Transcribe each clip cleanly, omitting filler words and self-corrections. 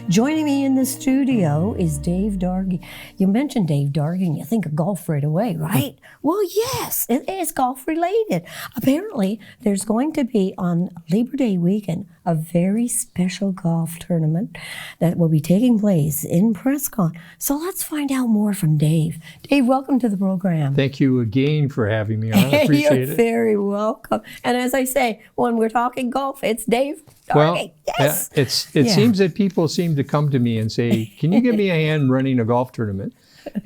Joining me in the studio is Dave Dargie. You mentioned Dave Dargie and you think of golf right away, right? Well, yes, it is golf related. Apparently, there's going to be on Labor Day weekend a very special golf tournament that will be taking place in Prescott. So let's find out more from Dave. Dave, welcome to the program. Thank you again for having me on. I appreciate it. You're very welcome. And as I say, when we're talking golf, it's Dave Dargie. Well, yes. It seems that people seem to come to me and say, can you give me a hand running a golf tournament?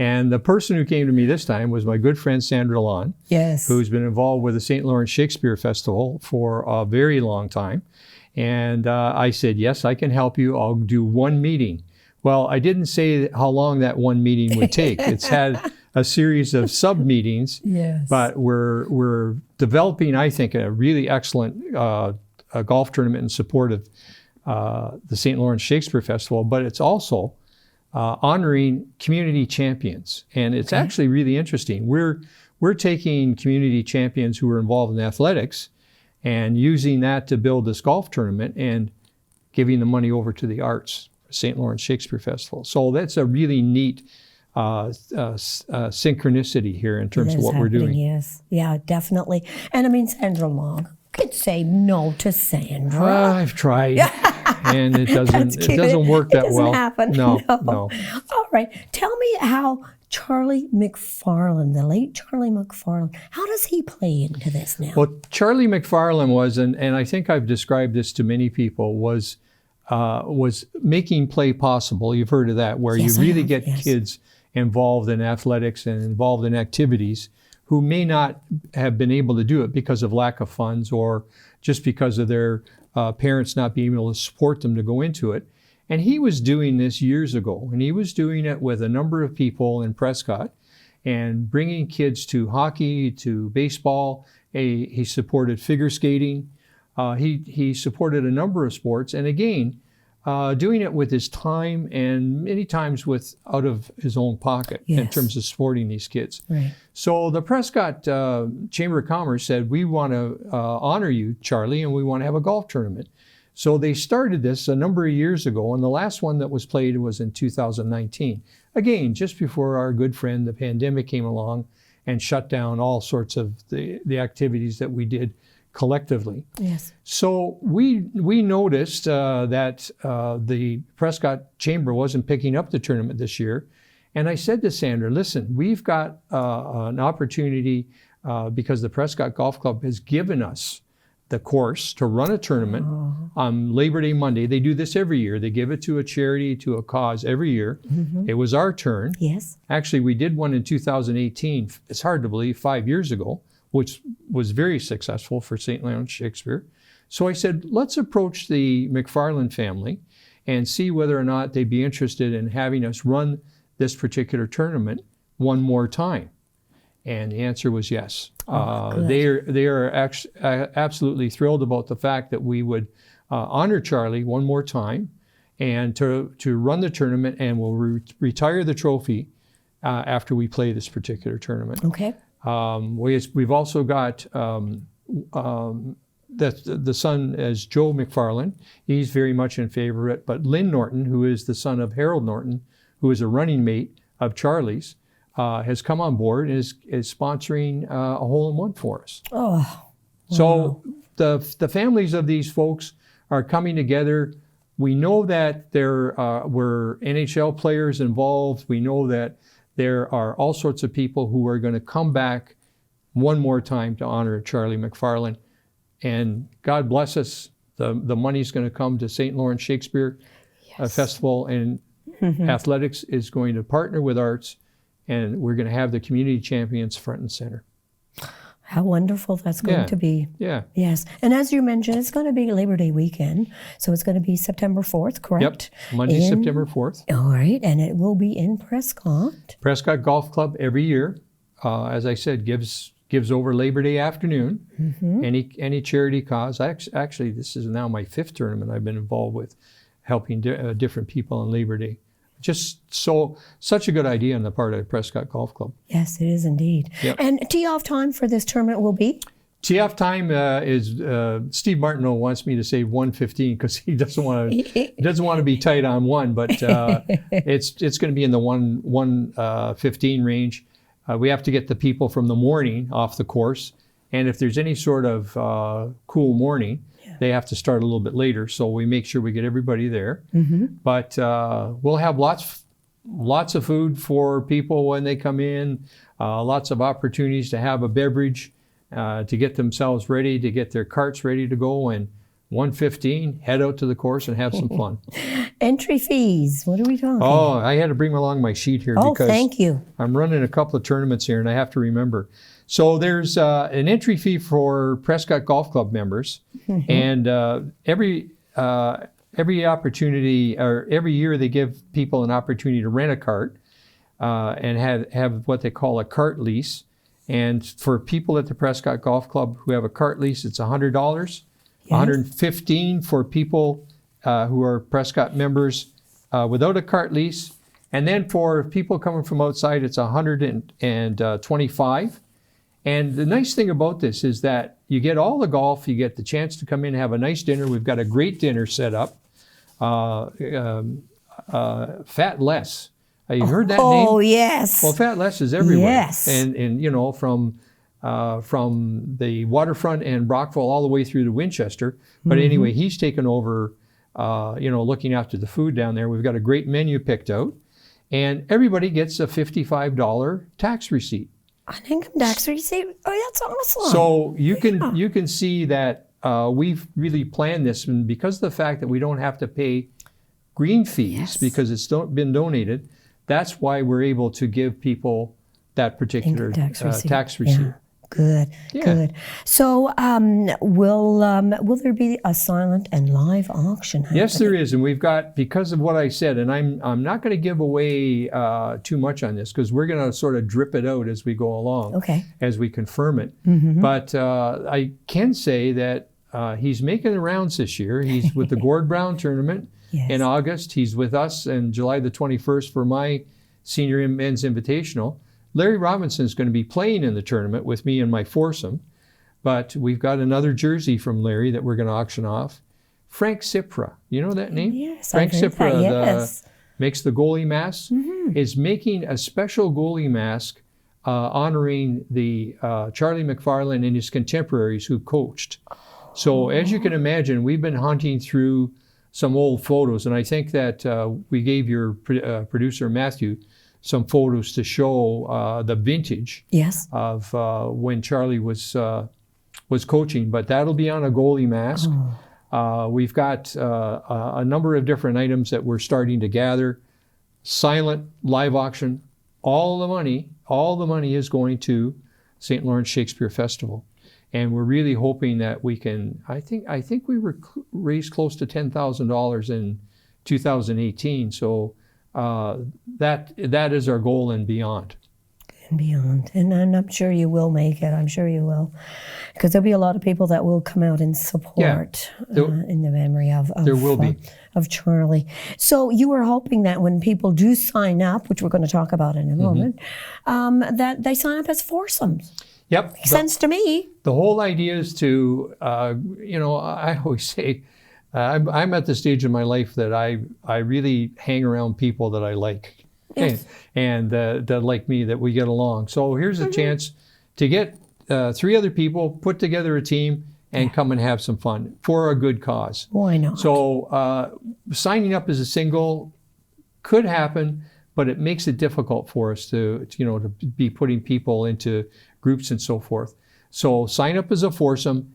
And the person who came to me this time was my good friend Sandra Lawn, Yes. who's been involved with the St. Lawrence Shakespeare Festival for a very long time. And I said, yes, I can help you. I'll do one meeting. Well, I didn't say how long that one meeting would take. It's had a series of sub-meetings, Yes. but we're developing, I think, a really excellent a golf tournament in support of the St. Lawrence Shakespeare Festival, but it's also honoring community champions. And it's actually really interesting. We're taking community champions who are involved in athletics and using that to build this golf tournament and giving the money over to the arts, St. Lawrence Shakespeare Festival. So that's a really neat synchronicity here in terms of what we're doing. Yes, yeah, definitely. And I mean, Sandra Long could say no to Sandra. I've tried, and it doesn't work that well. It doesn't happen. No. All right, tell me how Charlie McFarlane, the late Charlie McFarlane, how does he play into this now? Well, Charlie McFarlane was, and I think I've described this to many people, was making play possible. You've heard of that, where you really get kids involved in athletics and involved in activities who may not have been able to do it because of lack of funds or just because of their parents not being able to support them to go into it. And he was doing this years ago, and he was doing it with a number of people in Prescott and bringing kids to hockey, to baseball. He supported figure skating. He supported a number of sports, and again, doing it with his time and many times out of his own pocket in terms of supporting these kids. Right. So the Prescott Chamber of Commerce said, we want to honor you, Charlie, and we want to have a golf tournament. So they started this a number of years ago, and the last one that was played was in 2019. Again, just before our good friend, the pandemic, came along and shut down all sorts of the activities that we did collectively. Yes. So we noticed that the Prescott Chamber wasn't picking up the tournament this year. And I said to Sandra, listen, we've got an opportunity because the Prescott Golf Club has given us the course to run a tournament on Labor Day Monday. They do this every year. They give it to a charity, to a cause every year. It was our turn. Yes. Actually, we did one in 2018. It's hard to believe, 5 years ago, which was very successful for St. Lawrence Shakespeare. So I said, let's approach the McFarlane family and see whether or not they'd be interested in having us run this particular tournament one more time. And the answer was yes. They are absolutely thrilled about the fact that we would honor Charlie one more time and to run the tournament, and we'll retire the trophy after we play this particular tournament. Okay. We've also got the son as Joe McFarlane. He's very much in favor of it. But Lynn Norton, who is the son of Harold Norton, who is a running mate of Charlie's, has come on board and is sponsoring a hole-in-one for us. Oh, wow. So the families of these folks are coming together. We know that there were NHL players involved. We know that there are all sorts of people who are going to come back one more time to honor Charlie McFarlane. And God bless us, the money's going to come to St. Lawrence Shakespeare Festival, and athletics is going to partner with arts, and we're going to have the community champions front and center. How wonderful that's going to be. Yeah. Yes. And as you mentioned, it's going to be Labor Day weekend. So it's going to be September 4th, correct? Yep. Monday, September 4th. All right. And it will be in Prescott. Prescott Golf Club every year, as I said, gives over Labor Day afternoon, any charity cause. Actually, this is now my 5th tournament I've been involved with, helping different people on Labor Day. Just such a good idea on the part of Prescott Golf Club. Yes, it is indeed. Yep. And tee-off time for this tournament will be? TF time is Steve Martineau wants me to say 1:15 because he doesn't want to be tight on one, but it's going to be in the 1:15 range. We have to get the people from the morning off the course, and if there's any sort of cool morning, they have to start a little bit later. So we make sure we get everybody there. But we'll have lots of food for people when they come in. Lots of opportunities to have a beverage. To get themselves ready, to get their carts ready to go, and 1:15, head out to the course and have some fun. Entry fees, what are we talking? Oh, I had to bring along my sheet here because thank you. I'm running a couple of tournaments here and I have to remember. So there's an entry fee for Prescott Golf Club members, and every opportunity, or every year they give people an opportunity to rent a cart and have what they call a cart lease. And for people at the Prescott Golf Club who have a cart lease, it's $100. Yes. $115 for people who are Prescott members without a cart lease. And then for people coming from outside, it's $125. And the nice thing about this is that you get all the golf, you get the chance to come in and have a nice dinner. We've got a great dinner set up. Fat Less. You heard that name? Oh, yes. Well, Fat Less is everywhere. Yes. And you know, from the waterfront and Brockville all the way through to Winchester. But anyway, he's taken over, looking after the food down there. We've got a great menu picked out. And everybody gets a $55 tax receipt. An income tax receipt? Oh, that's awesome. So you can see that we've really planned this. And because of the fact that we don't have to pay green fees because it's been donated, that's why we're able to give people that particular tax receipt. Yeah. Good. So will there be a silent and live auction happening? Yes, there is. And we've got, because of what I said, and I'm not going to give away too much on this because we're going to sort of drip it out as we go along, as we confirm it. But I can say that he's making the rounds this year. He's with the Gord Brown tournament. In August. He's with us on July the 21st for my Senior Men's Invitational. Larry Robinson is going to be playing in the tournament with me in my foursome, but we've got another jersey from Larry that we're going to auction off. Frank Cipra, you know that name? Yes, Frank I've heard Cipra that, makes the goalie mask, is making a special goalie mask honoring the Charlie McFarlane and his contemporaries who coached. So as you can imagine, we've been hunting through some old photos, and I think that we gave your producer Matthew some photos to show the vintage of when Charlie was coaching. But that'll be on a goalie mask. We've got a number of different items that we're starting to gather. Silent live auction. All the money is going to St. Lawrence Shakespeare Festival. And we're really hoping that we can, I think we raised close to $10,000 in 2018. So that is our goal and beyond. And beyond. And I'm sure you will make it. I'm sure you will. Because there'll be a lot of people that will come out and support in the memory of there will be. Of Charlie. So you were hoping that when people do sign up, which we're going to talk about in a moment, that they sign up as foursomes. Yep. Makes sense to me. The whole idea is to, I always say, I'm at the stage in my life that I really hang around people that I like, and that like me, that we get along. So here's a chance to get 3 other people, put together a team, and come and have some fun for a good cause. Why not? So signing up as a single could happen, but it makes it difficult for us to be putting people into groups and so forth. So sign up as a foursome,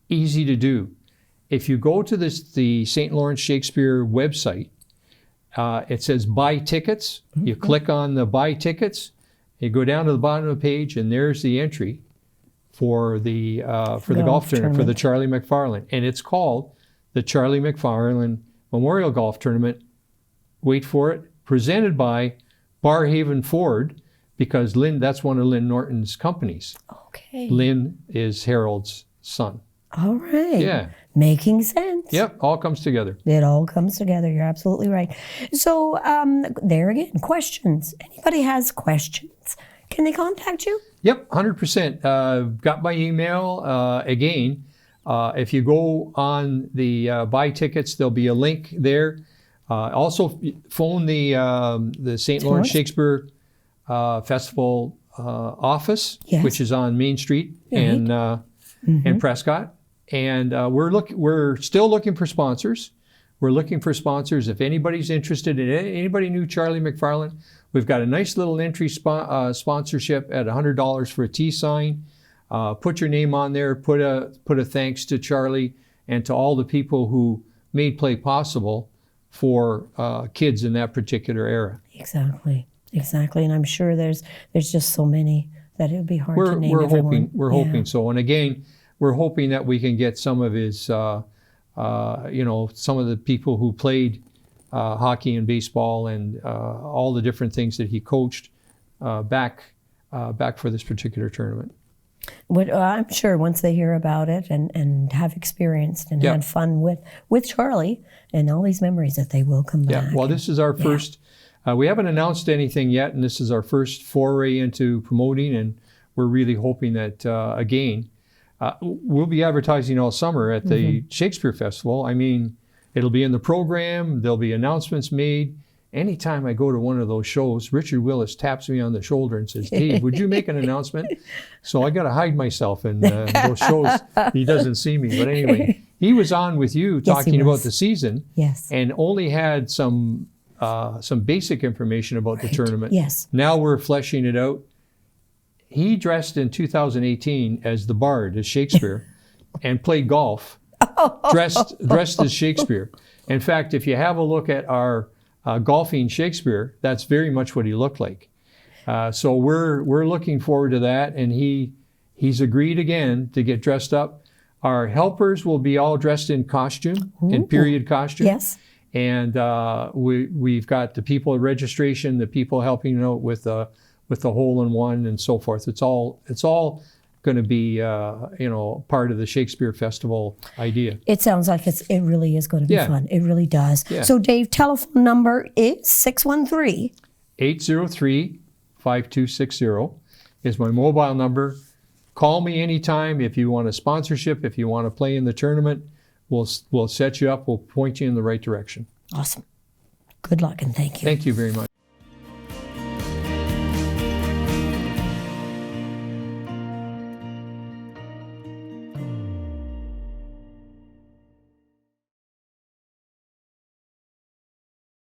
easy to do. If you go to the St. Lawrence Shakespeare website, it says buy tickets. You click on the buy tickets, you go down to the bottom of the page, and there's the entry for the golf tournament for the Charlie McFarlane. And it's called the Charlie McFarlane Memorial Golf Tournament. Wait for it. Presented by Barhaven Ford, because that's one of Lynn Norton's companies. Okay. Lynn is Harold's son. All right. Yeah. Making sense. Yep, all comes together. It all comes together. You're absolutely right. So there again, questions. Anybody has questions? Can they contact you? Yep, 100%. Got my email. Again, if you go on the buy tickets, there'll be a link there. Also, phone the St. Lawrence Shakespeare Festival office, which is on Main Street in Prescott. And we're still looking for sponsors. We're looking for sponsors. If anybody's interested in it, anybody knew Charlie McFarlane, we've got a nice little entry sponsorship at $100 for a T sign. Put your name on there. Put a thanks to Charlie and to all the people who made play possible for kids in that particular era. Exactly. And I'm sure there's just so many that it would be hard to name everyone. We're hoping so. And again, we're hoping that we can get some of his, some of the people who played hockey and baseball and all the different things that he coached back for this particular tournament. I'm sure once they hear about it and have experienced and had fun with Charlie and all these memories, that they will come back. Yeah, well, this is our first, we haven't announced anything yet, and this is our first foray into promoting, and we're really hoping that, again, we'll be advertising all summer at the Shakespeare Festival. I mean, it'll be in the program, there'll be announcements made. Anytime I go to one of those shows, Richard Willis taps me on the shoulder and says, Dave, would you make an announcement? So I got to hide myself in those shows. He doesn't see me. But anyway, he was on with you talking about the season and only had some basic information about the tournament. Now we're fleshing it out. He dressed in 2018 as the Bard, as Shakespeare, and played golf, dressed as Shakespeare. In fact, if you have a look at our golfing Shakespeare, that's very much what he looked like. So we're looking forward to that, and he's agreed again to get dressed up. Our helpers will be all dressed in costume, in period costume. And we've got the people at registration, the people helping out with the hole-in-one and so forth. It's all going to be part of the Shakespeare Festival idea. It sounds like it really is going to be fun. It really does. So Dave, telephone number is 613-803-5260 is my mobile number. Call me anytime if you want a sponsorship, if you want to play in the tournament. We'll set you up. We'll point you in the right direction. Awesome. Good luck and thank you. Thank you very much.